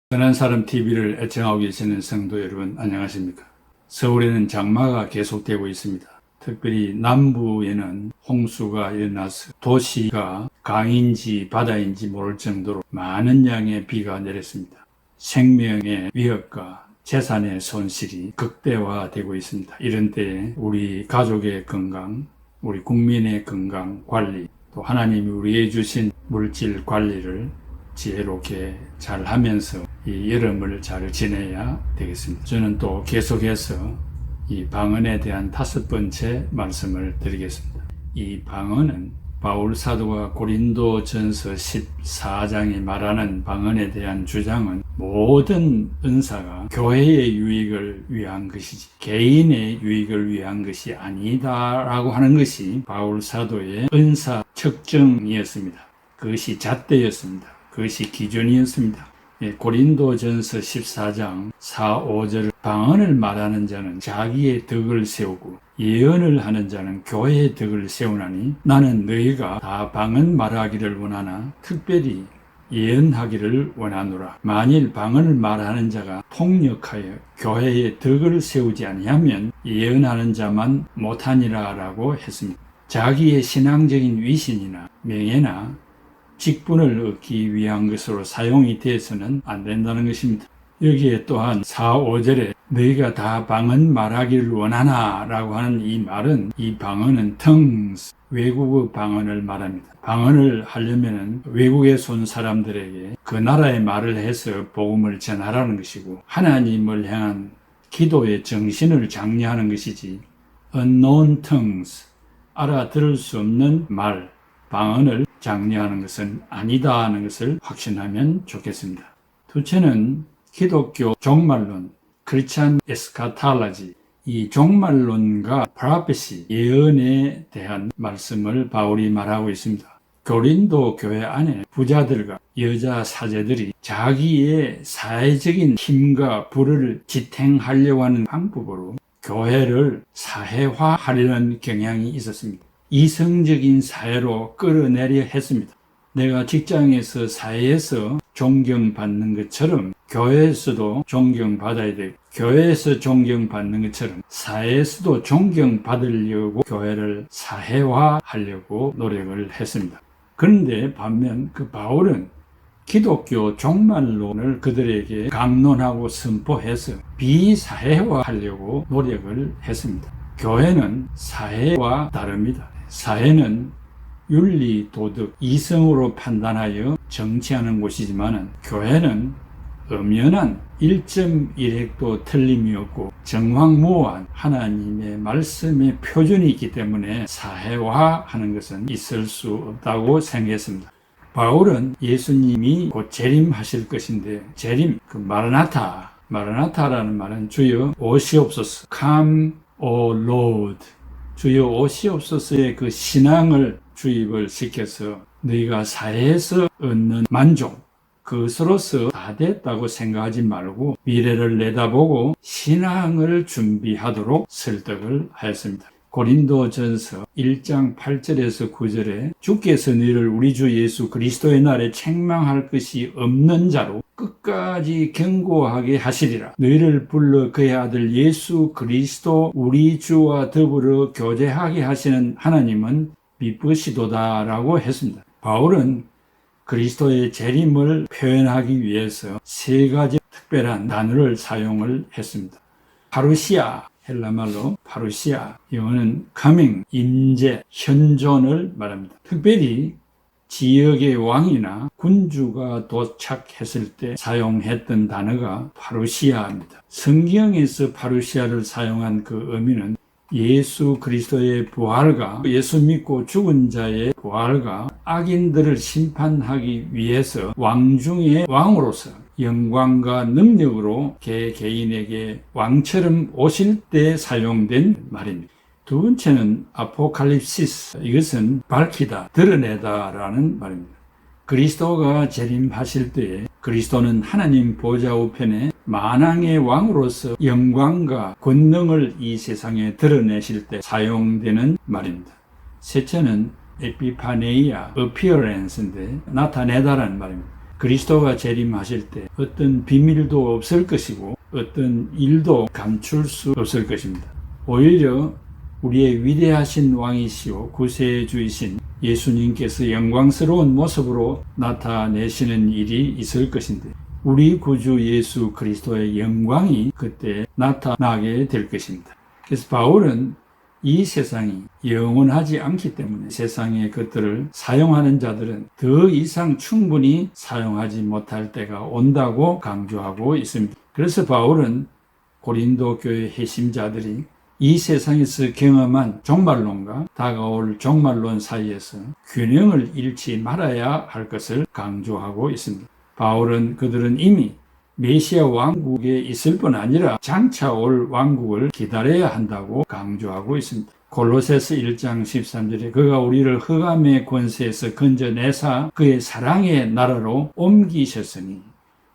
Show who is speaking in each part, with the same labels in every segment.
Speaker 1: 선한 사람 TV를 애청하고 계시는 성도 여러분 안녕하십니까? 서울에는 장마가 계속되고 있습니다. 특별히 남부에는 홍수가 일어나서 도시가 강인지 바다인지 모를 정도로 많은 양의 비가 내렸습니다. 생명의 위협과 재산의 손실이 극대화되고 있습니다. 이런 때에 우리 가족의 건강, 우리 국민의 건강 관리, 또 하나님이 우리에게 주신 물질 관리를 지혜롭게 잘 하면서 이 여름을 잘 지내야 되겠습니다. 저는 또 계속해서 이 방언에 대한 5번째 말씀을 드리겠습니다. 이 방언은 바울 사도가 고린도 전서 14장에 말하는 방언에 대한 주장은 모든 은사가 교회의 유익을 위한 것이지 개인의 유익을 위한 것이 아니다라고 하는 것이 바울 사도의 은사 측정이었습니다. 그것이 잣대였습니다. 그것이 기준이었습니다. 고린도전서 14장 4, 5절 방언을 말하는 자는 자기의 덕을 세우고 예언을 하는 자는 교회의 덕을 세우나니 나는 너희가 다 방언 말하기를 원하나 특별히 예언하기를 원하노라. 만일 방언을 말하는 자가 폭력하여 교회의 덕을 세우지 아니하면 예언하는 자만 못하니라 라고 했습니다. 자기의 신앙적인 위신이나 명예나 직분을 얻기 위한 것으로 사용이 돼서는 안 된다는 것입니다. 여기에 또한 4, 5절에 너희가 다 방언 말하기를 원하나 라고 하는 이 말은 이 방언은 tongues, 외국어 방언을 말합니다. 방언을 하려면 외국에서 온 사람들에게 그 나라의 말을 해서 복음을 전하라는 것이고 하나님을 향한 기도의 정신을 장려하는 것이지 unknown tongues, 알아들을 수 없는 말, 방언을 장려하는 것은 아니다 하는 것을 확신하면 좋겠습니다. 둘째는 기독교 종말론, 크리스찬 에스카탈로지, 이 종말론과 프로페시, 예언에 대한 말씀을 바울이 말하고 있습니다. 고린도 교회 안에 부자들과 여자 사제들이 자기의 사회적인 힘과 부를 지탱하려고 하는 방법으로 교회를 사회화하려는 경향이 있었습니다. 이성적인 사회로 끌어내려 했습니다. 내가 직장에서 사회에서 존경받는 것처럼 교회에서도 존경받아야 되고 교회에서 존경받는 것처럼 사회에서도 존경받으려고 교회를 사회화하려고 노력을 했습니다. 그런데 반면 그 바울은 기독교 종말론을 그들에게 강론하고 선포해서 비사회화하려고 노력을 했습니다. 교회는 사회와 다릅니다. 사회는 윤리, 도덕, 이성으로 판단하여 정치하는 곳이지만 교회는 엄연한 1.1획도 틀림이 없고 정황무한 하나님의 말씀의 표준이 있기 때문에 사회화하는 것은 있을 수 없다고 생각했습니다. 바울은 예수님이 곧 재림하실 것인데 재림, 마라나타라는 말은 주여 오시옵소서, come O Lord, 주여 오시옵소서의 그 신앙을 주입을 시켜서 너희가 사회에서 얻는 만족, 그것으로서 다 됐다고 생각하지 말고 미래를 내다보고 신앙을 준비하도록 설득을 하였습니다. 고린도전서 1장 8절에서 9절에 주께서 너희를 우리 주 예수 그리스도의 날에 책망할 것이 없는 자로 끝까지 견고하게 하시리라. 너희를 불러 그의 아들 예수 그리스도 우리 주와 더불어 교제하게 하시는 하나님은 미쁘시도다 라고 했습니다. 바울은 그리스도의 재림을 표현하기 위해서 3가지 특별한 단어를 사용을 했습니다. 파루시아, 헬라말로 파루시아, 영어는 coming, 임재, 현존을 말합니다. 특별히 지역의 왕이나 군주가 도착했을 때 사용했던 단어가 파루시아입니다. 성경에서 파루시아를 사용한 그 의미는 예수 그리스도의 부활과 예수 믿고 죽은 자의 부활과 악인들을 심판하기 위해서 왕 중의 왕으로서 영광과 능력으로 개인에게 왕처럼 오실 때 사용된 말입니다. 두 번째는 아포칼립시스, 이것은 밝히다, 드러내다 라는 말입니다. 그리스도가 재림하실 때에 그리스도는 하나님 보좌 우편에 만왕의 왕으로서 영광과 권능을 이 세상에 드러내실 때 사용되는 말입니다. 셋째는 에피파네이아, appearance인데 나타내다라는 말입니다. 그리스도가 재림하실 때 어떤 비밀도 없을 것이고 어떤 일도 감출 수 없을 것입니다. 오히려 우리의 위대하신 왕이시오 구세주이신 예수님께서 영광스러운 모습으로 나타내시는 일이 있을 것인데 우리 구주 예수 그리스도의 영광이 그때 나타나게 될 것입니다. 그래서 바울은 이 세상이 영원하지 않기 때문에 세상의 것들을 사용하는 자들은 더 이상 충분히 사용하지 못할 때가 온다고 강조하고 있습니다. 그래서 바울은 고린도 교회 핵심자들이 이 세상에서 경험한 종말론과 다가올 종말론 사이에서 균형을 잃지 말아야 할 것을 강조하고 있습니다. 바울은 그들은 이미 메시아 왕국에 있을 뿐 아니라 장차 올 왕국을 기다려야 한다고 강조하고 있습니다. 골로새서 1장 13절에 그가 우리를 흑암의 권세에서 건져내사 그의 사랑의 나라로 옮기셨으니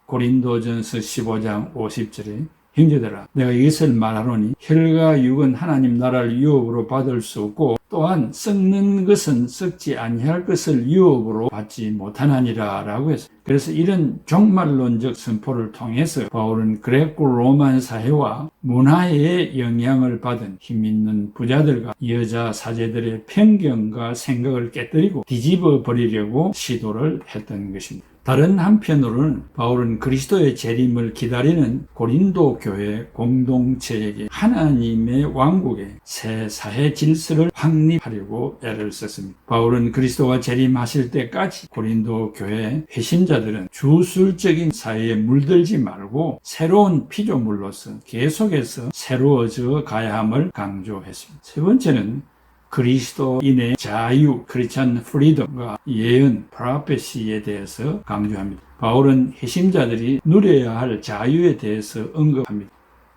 Speaker 1: 고린도전서 15장 50절에 형제들아 내가 이것을 말하노니 혈과 육은 하나님 나라를 유업으로 받을 수 없고 또한 썩는 것은 썩지 아니할 것을 유업으로 받지 못하나니라 라고 했어요. 그래서 이런 종말론적 선포를 통해서 바울은 그레코 로만 사회와 문화의 영향을 받은 힘있는 부자들과 여자 사제들의 편견과 생각을 깨뜨리고 뒤집어 버리려고 시도를 했던 것입니다. 다른 한편으로는 바울은 그리스도의 재림을 기다리는 고린도 교회 공동체에게 하나님의 왕국의 새 사회 질서를 확립하려고 애를 썼습니다. 바울은 그리스도가 재림하실 때까지 고린도 교회 회심자들은 주술적인 사회에 물들지 말고 새로운 피조물로서 계속해서 새로워져 가야 함을 강조했습니다. 세 번째는 그리스도인의 자유, 크리스찬 프리덤과 예언, 프로페시에 대해서 강조합니다. 바울은 회심자들이 누려야 할 자유에 대해서 언급합니다.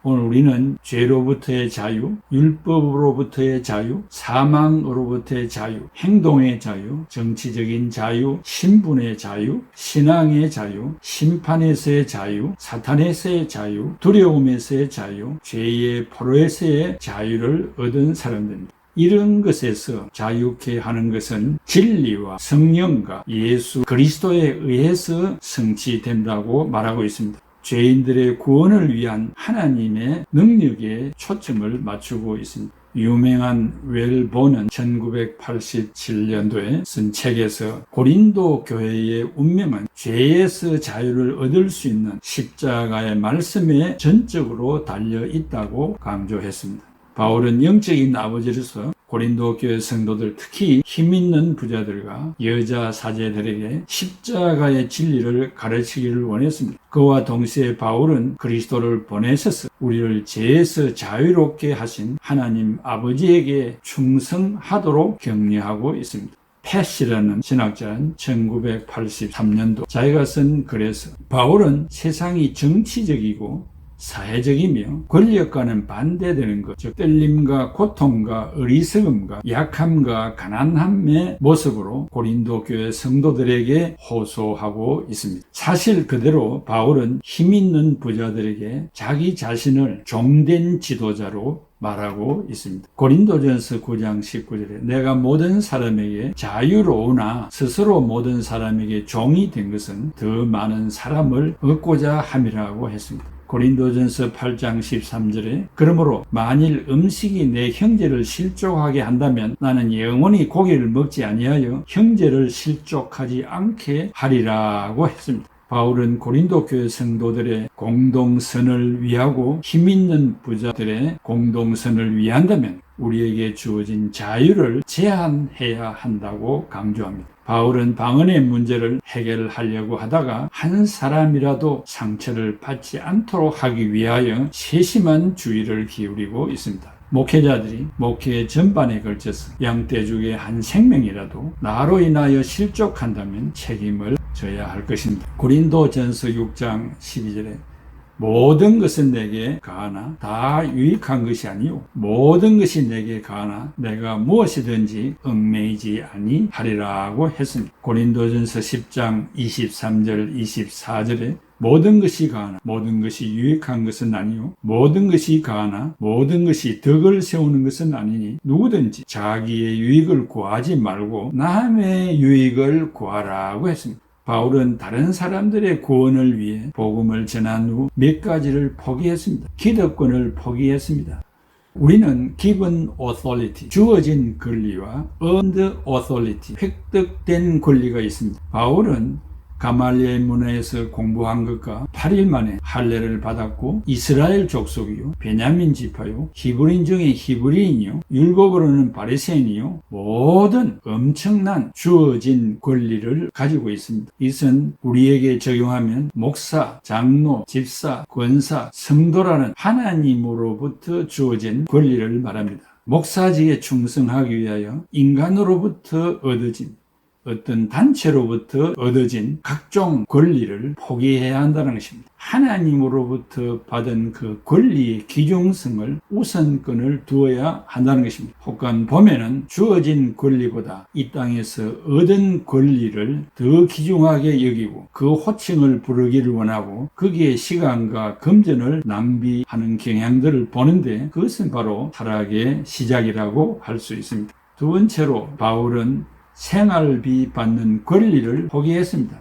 Speaker 1: 오늘 우리는 죄로부터의 자유, 율법으로부터의 자유, 사망으로부터의 자유, 행동의 자유, 정치적인 자유, 신분의 자유, 신앙의 자유, 심판에서의 자유, 사탄에서의 자유, 두려움에서의 자유, 죄의 포로에서의 자유를 얻은 사람들입니다. 이런 것에서 자유케 하는 것은 진리와 성령과 예수 그리스도에 의해서 성취된다고 말하고 있습니다. 죄인들의 구원을 위한 하나님의 능력에 초점을 맞추고 있습니다. 유명한 웰본은 1987년도에 쓴 책에서 고린도 교회의 운명은 죄에서 자유를 얻을 수 있는 십자가의 말씀에 전적으로 달려 있다고 강조했습니다. 바울은 영적인 아버지로서 고린도 교회 성도들 특히 힘있는 부자들과 여자 사제들에게 십자가의 진리를 가르치기를 원했습니다. 그와 동시에 바울은 그리스도를 보내셔서 우리를 죄에서 자유롭게 하신 하나님 아버지에게 충성하도록 격려하고 있습니다. 패시라는 신학자는 1983년도 자기가 쓴 글에서 바울은 세상이 정치적이고 사회적이며 권력과는 반대되는 것, 즉 떨림과 고통과 어리석음과 약함과 가난함의 모습으로 고린도 교회 성도들에게 호소하고 있습니다. 사실 그대로 바울은 힘있는 부자들에게 자기 자신을 종된 지도자로 말하고 있습니다. 고린도전서 9장 19절에 내가 모든 사람에게 자유로우나 스스로 모든 사람에게 종이 된 것은 더 많은 사람을 얻고자 함이라고 했습니다. 고린도전서 8장 13절에 그러므로 만일 음식이 내 형제를 실족하게 한다면 나는 영원히 고기를 먹지 아니하여 형제를 실족하지 않게 하리라고 했습니다. 바울은 고린도 교회 성도들의 공동선을 위하고 힘있는 부자들의 공동선을 위한다면 우리에게 주어진 자유를 제한해야 한다고 강조합니다. 바울은 방언의 문제를 해결하려고 하다가 한 사람이라도 상처를 받지 않도록 하기 위하여 세심한 주의를 기울이고 있습니다. 목회자들이 목회 전반에 걸쳐서 양떼죽의 한 생명이라도 나로 인하여 실족한다면 책임을 져야 할 것입니다. 고린도전서 6장 12절에 모든 것은 내게 가하나 다 유익한 것이 아니요 모든 것이 내게 가하나 내가 무엇이든지 얽매이지 아니하리라고 했습니다. 고린도전서 10장 23절 24절에 모든 것이 가하나 모든 것이 유익한 것은 아니요 모든 것이 가하나 모든 것이 덕을 세우는 것은 아니니 누구든지 자기의 유익을 구하지 말고 남의 유익을 구하라고 했습니다. 바울은 다른 사람들의 구원을 위해 복음을 전한 후 몇 가지를 포기했습니다. 기득권을 포기했습니다. 우리는 given authority, 주어진 권리와 earned authority, 획득된 권리가 있습니다. 바울은 가말리엘 문화에서 공부한 것과 8일 만에 할례를 받았고 이스라엘 족속이요, 베냐민 지파요, 히브리인 중에 히브리인이요, 율법으로는 바리새인이요, 모든 엄청난 주어진 권리를 가지고 있습니다. 이것은 우리에게 적용하면 목사, 장로, 집사, 권사, 성도라는 하나님으로부터 주어진 권리를 말합니다. 목사직에 충성하기 위하여 인간으로부터 얻어진 어떤 단체로부터 얻어진 각종 권리를 포기해야 한다는 것입니다. 하나님으로부터 받은 그 권리의 기중성을 우선권을 두어야 한다는 것입니다. 혹간 보면은 주어진 권리보다 이 땅에서 얻은 권리를 더 귀중하게 여기고 그 호칭을 부르기를 원하고 거기에 시간과 금전을 낭비하는 경향들을 보는데 그것은 바로 타락의 시작이라고 할 수 있습니다. 두 번째로 바울은 생활비 받는 권리를 포기했습니다.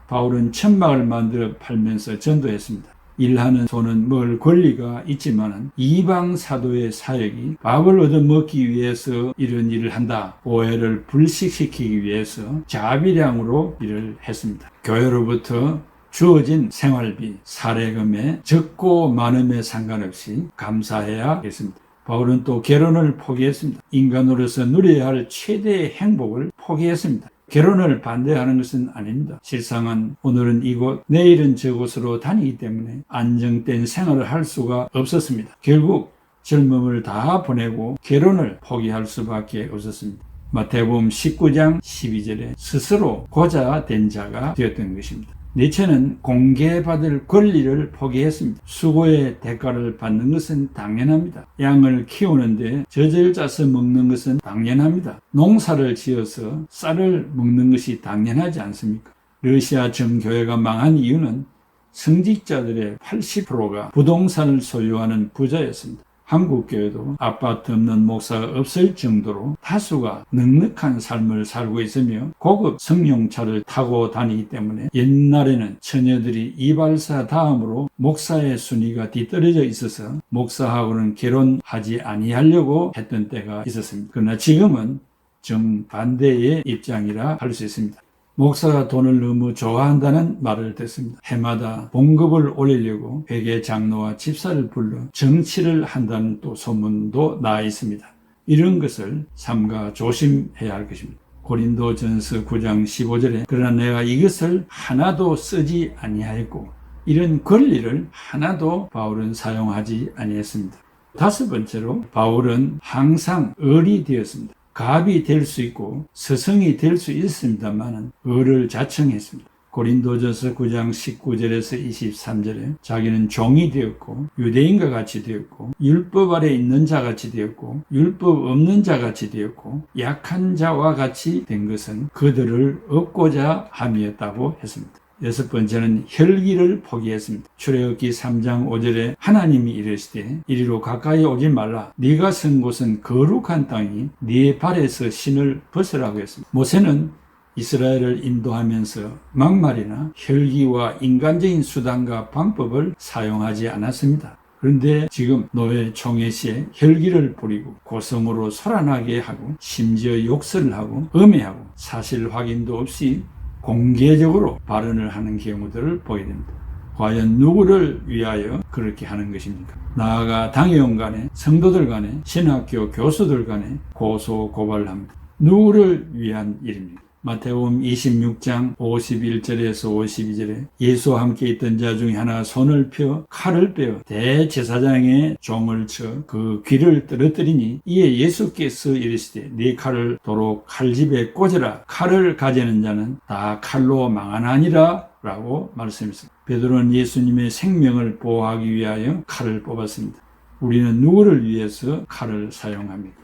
Speaker 1: 바울은 천막을 만들어 팔면서 전도했습니다. 일하는 손은 먹을 권리가 있지만 이방 사도의 사역이 밥을 얻어먹기 위해서 이런 일을 한다. 오해를 불식시키기 위해서 자비량으로 일을 했습니다. 교회로부터 주어진 생활비, 사례금에 적고 많음에 상관없이 감사해야 했습니다. 바울은 또 결혼을 포기했습니다. 인간으로서 누려야 할 최대의 행복을 포기했습니다. 결혼을 반대하는 것은 아닙니다. 실상은 오늘은 이곳, 내일은 저곳으로 다니기 때문에 안정된 생활을 할 수가 없었습니다. 결국 젊음을 다 보내고 결혼을 포기할 수밖에 없었습니다. 마태복음 19장 12절에 스스로 고자 된 자가 되었던 것입니다. 니체는 공개받을 권리를 포기했습니다. 수고의 대가를 받는 것은 당연합니다. 양을 키우는데 젖을 짜서 먹는 것은 당연합니다. 농사를 지어서 쌀을 먹는 것이 당연하지 않습니까? 러시아 정교회가 망한 이유는 성직자들의 80%가 부동산을 소유하는 부자였습니다. 한국교회도 아파트 없는 목사가 없을 정도로 다수가 넉넉한 삶을 살고 있으며 고급 승용차를 타고 다니기 때문에 옛날에는 처녀들이 이발사 다음으로 목사의 순위가 뒤떨어져 있어서 목사하고는 결혼하지 아니하려고 했던 때가 있었습니다. 그러나 지금은 정반대의 입장이라 할 수 있습니다. 목사가 돈을 너무 좋아한다는 말을 듣습니다. 해마다 봉급을 올리려고 회계 장로와 집사를 불러 정치를 한다는 또 소문도 나 있습니다. 이런 것을 삼가 조심해야 할 것입니다. 고린도전서 9장 15절에 그러나 내가 이것을 하나도 쓰지 아니하였고 이런 권리를 하나도 바울은 사용하지 아니했습니다. 다섯 번째로 바울은 항상 을이 되었습니다. 갑이 될 수 있고 스승이 될 수 있습니다만 을을 자청했습니다. 고린도전서 9장 19절에서 23절에 자기는 종이 되었고 유대인과 같이 되었고 율법 아래 있는 자 같이 되었고 율법 없는 자 같이 되었고 약한 자와 같이 된 것은 그들을 얻고자 함이었다고 했습니다. 여섯 번째는 혈기를 포기했습니다. 출애굽기 3장 5절에 하나님이 이르시되 이리로 가까이 오지 말라. 네가 선 곳은 거룩한 땅이 네 발에서 신을 벗으라고 했습니다. 모세는 이스라엘을 인도하면서 막말이나 혈기와 인간적인 수단과 방법을 사용하지 않았습니다. 그런데 지금 노예 총회 시에 혈기를 부리고 고성으로 소란하게 하고 심지어 욕설을 하고 음해하고 사실 확인도 없이 공개적으로 발언을 하는 경우들을 보게 됩니다. 과연 누구를 위하여 그렇게 하는 것입니까? 나아가 당회원 간에 성도들 간에 신학교 교수들 간에 고소 고발을 합니다. 누구를 위한 일입니까? 마태복음 26장 51절에서 52절에 예수와 함께 있던 자 중에 하나가 손을 펴 칼을 빼어 대제사장의 종을 쳐 그 귀를 떨어뜨리니 이에 예수께서 이르시되 네 칼을 도로 칼집에 꽂으라. 칼을 가지는 자는 다 칼로 망하나니라 라고 말씀했습니다. 베드로는 예수님의 생명을 보호하기 위하여 칼을 뽑았습니다. 우리는 누구를 위해서 칼을 사용합니까?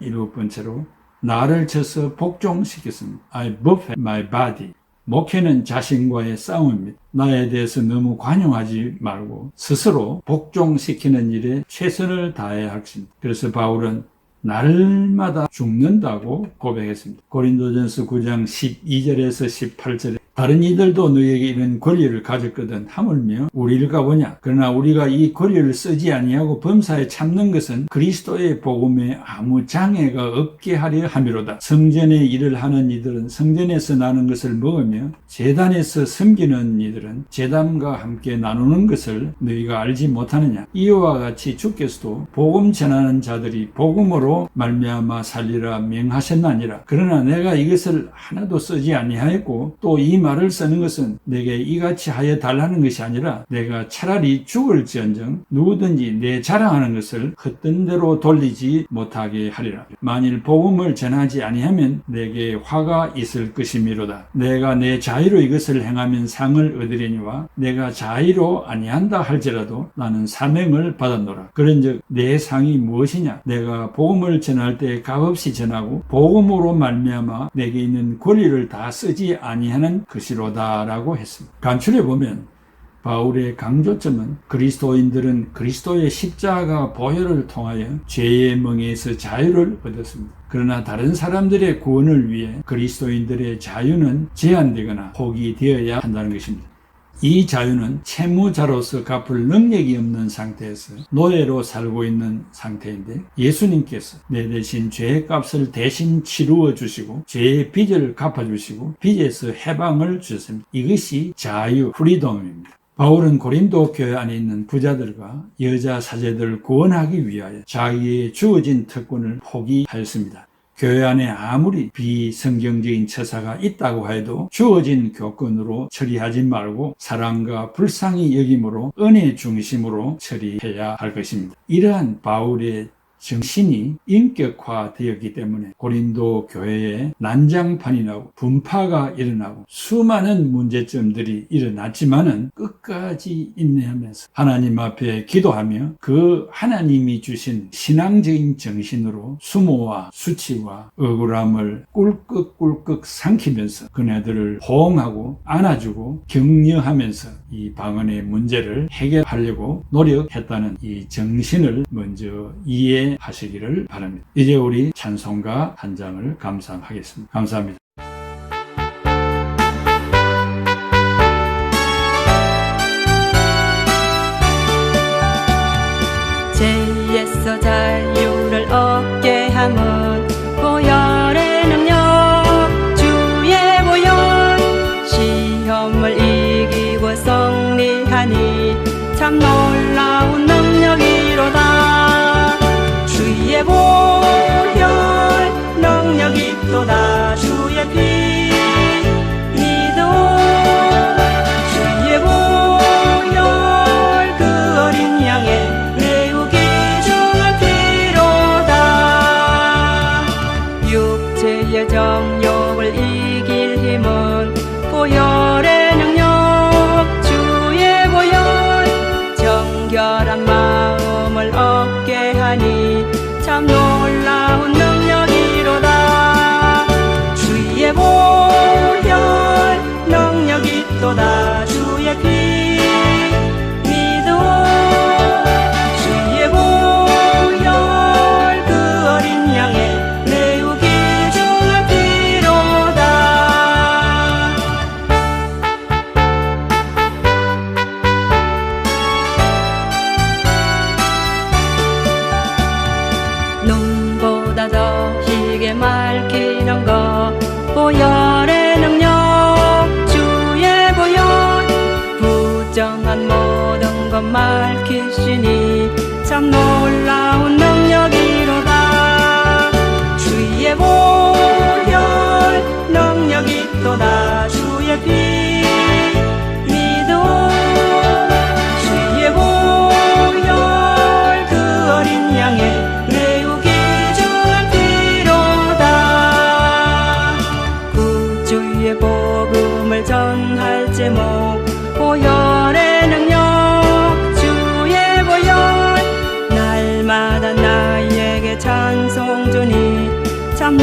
Speaker 1: 일곱 번째로 나를 쳐서 복종시켰습니다. I buffet my body. 목회는 자신과의 싸움입니다. 나에 대해서 너무 관용하지 말고 스스로 복종시키는 일에 최선을 다해야 할 것입니다. 그래서 바울은 날마다 죽는다고 고백했습니다. 고린도전서 9장 12절에서 18절에 다른 이들도 너에게 이런 권리를 가졌거든 하물며 우리가 보냐. 그러나 우리가 이 권리를 쓰지 아니하고 범사에 참는 것은 그리스도의 복음에 아무 장애가 없게 하려 함이로다. 성전의 일을 하는 이들은 성전에서 나는 것을 먹으며 제단에서 섬기는 이들은 제단과 함께 나누는 것을 너희가 알지 못하느냐. 이와 같이 주께서도 복음 전하는 자들이 복음으로 말미암아 살리라 명하셨나니라. 그러나 내가 이것을 하나도 쓰지 아니하였고 또 이 말을 쓰는 것은 내게 이같이 하여 달라는 것이 아니라 내가 차라리 죽을지언정 누구든지 내 자랑하는 것을 헛된 대로 돌리지 못하게 하리라. 만일 복음을 전하지 아니하면 내게 화가 있을 것이미로다. 내가 내 자의로 이것을 행하면 상을 얻으려니와 내가 자의로 아니한다 할지라도 나는 사명을 받았노라. 그런즉 내 상이 무엇이냐? 내가 복음을 전할 때 값없이 전하고 복음으로 말미암아 내게 있는 권리를 다 쓰지 아니하는 것이로다라고 했습니다. 간추려 보면 바울의 강조점은 그리스도인들은 그리스도의 십자가 보혈을 통하여 죄의 멍에서 자유를 얻었습니다. 그러나 다른 사람들의 구원을 위해 그리스도인들의 자유는 제한되거나 포기되어야 한다는 것입니다. 이 자유는 채무자로서 갚을 능력이 없는 상태에서 노예로 살고 있는 상태인데 예수님께서 내 대신 죄의 값을 대신 치루어 주시고 죄의 빚을 갚아주시고 빚에서 해방을 주셨습니다. 이것이 자유, 프리덤입니다. 바울은 고린도 교회 안에 있는 부자들과 여자 사제들을 구원하기 위하여 자기의 주어진 특권을 포기하였습니다. 교회 안에 아무리 비성경적인 처사가 있다고 해도 주어진 교권으로 처리하지 말고 사랑과 불쌍히 여김으로 은혜 중심으로 처리해야 할 것입니다. 이러한 바울의 정신이 인격화되었기 때문에 고린도 교회에 난장판이 나고 분파가 일어나고 수많은 문제점들이 일어났지만은 끝까지 인내하면서 하나님 앞에 기도하며 그 하나님이 주신 신앙적인 정신으로 수모와 수치와 억울함을 꿀꺽꿀꺽 삼키면서 그네들을 호응하고 안아주고 격려하면서 이 방언의 문제를 해결하려고 노력했다는 이 정신을 먼저 이해하시기를 바랍니다. 이제 우리 찬송가 한 장을 감상하겠습니다. 감사합니다.
Speaker 2: 죄에서 자유를 얻게 함은 보혈의 능력 주의 보혈 시험을 이기고 승리하니 참 놀라운 능력이로다. 주의 보혈 능력이 또다. 주의 피 믿어 주의 보혈 그 어린 양의 매우기 중한 피로다. 육체의 정욕을 이길 힘은 보혈의 능력 주의 보혈 정결한 마음을 얻게 하니 참 놀라운 능력이로다. 주의 보혈 능력이 또다. 주의 피 믿어 주의 보혈 그 어린 양의 매우 귀중한 피로다. 눈보다 더 희게 맑히는 것 보혈의 능력 주의 보혈 부정한 모든 것 맑히시니 참 놀라운 능력이로다. 주의 보혈 능력이 또다. 주의 피 믿어 주의 보혈 그 어린 양의 매우 귀중한 피로다. 구주의 복음을 전할 제목 보혈의 능력 주의 보혈 날마다 나에게 찬송 주니 참